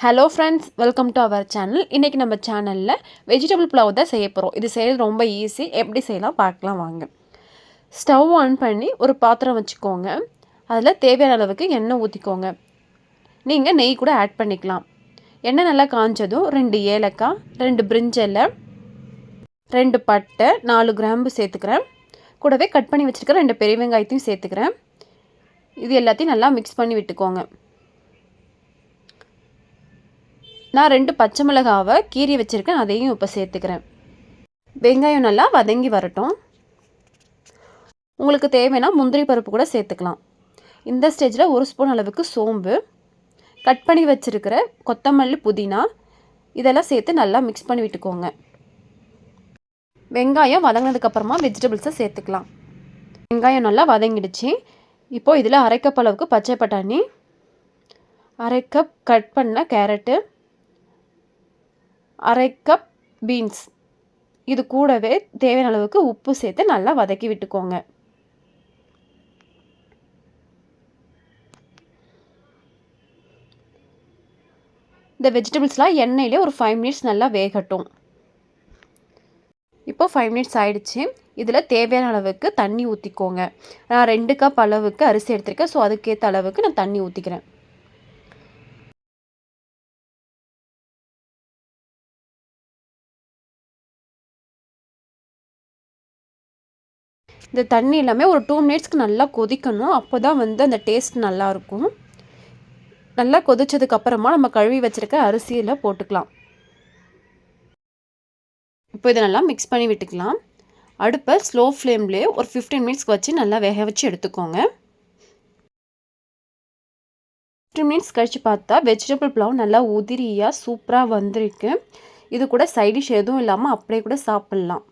Hello friends, welcome to our channel. இன்றைக்கி நம்ம சேனலில் வெஜிடபிள் புலாவ் தான் செய்ய போகிறோம். இது செய்கிறது ரொம்ப ஈஸி. எப்படி செய்யலாம் பார்க்கலாம் வாங்க. ஸ்டவ் ஆன் பண்ணி ஒரு பாத்திரம் வச்சுக்கோங்க. அதில் தேவையான அளவுக்கு எண்ணெய் ஊற்றிக்கோங்க. நீங்கள் நெய் கூட ஆட் பண்ணிக்கலாம். எண்ணெய் நல்லா காஞ்சதும் 2 ஏலக்காய், 2 பிரிஞ்சி இலை, 2 பட்டை, 4 கிராம்பு சேர்த்துக்கிறேன். கூடவே கட் பண்ணி வச்சுருக்கிற 2 பெரிய வெங்காயத்தையும் சேர்த்துக்கிறேன். இது எல்லாத்தையும் நல்லா மிக்ஸ் பண்ணி விட்டுக்கோங்க. நான் 2 பச்சை மிளகாவை கீறி வச்சுருக்கேன், அதையும் இப்போ சேர்த்துக்கிறேன். வெங்காயம் நல்லா வதங்கி வரட்டும். உங்களுக்கு தேவைன்னா முந்திரி பருப்பு கூட சேர்த்துக்கலாம். இந்த ஸ்டேஜில் 1 ஸ்பூன் அளவுக்கு சோம்பு, கட் பண்ணி வச்சுருக்கிற கொத்தமல்லி, புதினா இதெல்லாம் சேர்த்து நல்லா மிக்ஸ் பண்ணி விட்டுக்கோங்க. வெங்காயம் வதங்கினதுக்கப்புறமா வெஜிடபிள்ஸை சேர்த்துக்கலாம். வெங்காயம் நல்லா வதங்கிடுச்சு. இப்போது இதில் 1/2 கப் அளவுக்கு பச்சை பட்டாணி, 1/2 கப் கட் பண்ண கேரட்டு, 1/2 கப் பீன்ஸ், இது கூடவே தேவையான அளவுக்கு உப்பு சேர்த்து நல்லா வதக்கி விட்டுக்கோங்க. இந்த வெஜிடபிள்ஸ்லாம் எண்ணெயிலே ஒரு 5 மினிட்ஸ் நல்லா வேகட்டும். இப்போ 5 மினிட்ஸ் ஆயிடுச்சு. இதில் தேவையான அளவுக்கு தண்ணி ஊற்றிக்கோங்க. நான் 2 கப் அளவுக்கு அரிசி எடுத்திருக்கேன். ஸோ அதுக்கேற்ற அளவுக்கு நான் தண்ணி ஊற்றிக்கிறேன். இந்த தண்ணி எல்லாமே ஒரு 2 மினிட்ஸ்க்கு நல்லா கொதிக்கணும். அப்போ தான் அந்த டேஸ்ட் நல்லாயிருக்கும். நல்லா கொதிச்சதுக்கப்புறமா நம்ம கழுவி வச்சுருக்க அரிசியில் போட்டுக்கலாம். இப்போ இதை நல்லா மிக்ஸ் பண்ணி விட்டுக்கலாம். அடுப்பை ஸ்லோ ஃப்ளேம்லேயே ஒரு 15 மினிட்ஸ்க்கு வச்சு நல்லா வேக வச்சு எடுத்துக்கோங்க. 15 மினிட்ஸ் கழித்து பார்த்தா வெஜிடபிள் புலாவ் நல்லா உதிரியாக சூப்பராக வந்திருக்கு. இது கூட சைடிஷ் எதுவும் இல்லாமல் அப்படியே கூட சாப்பிட்லாம்.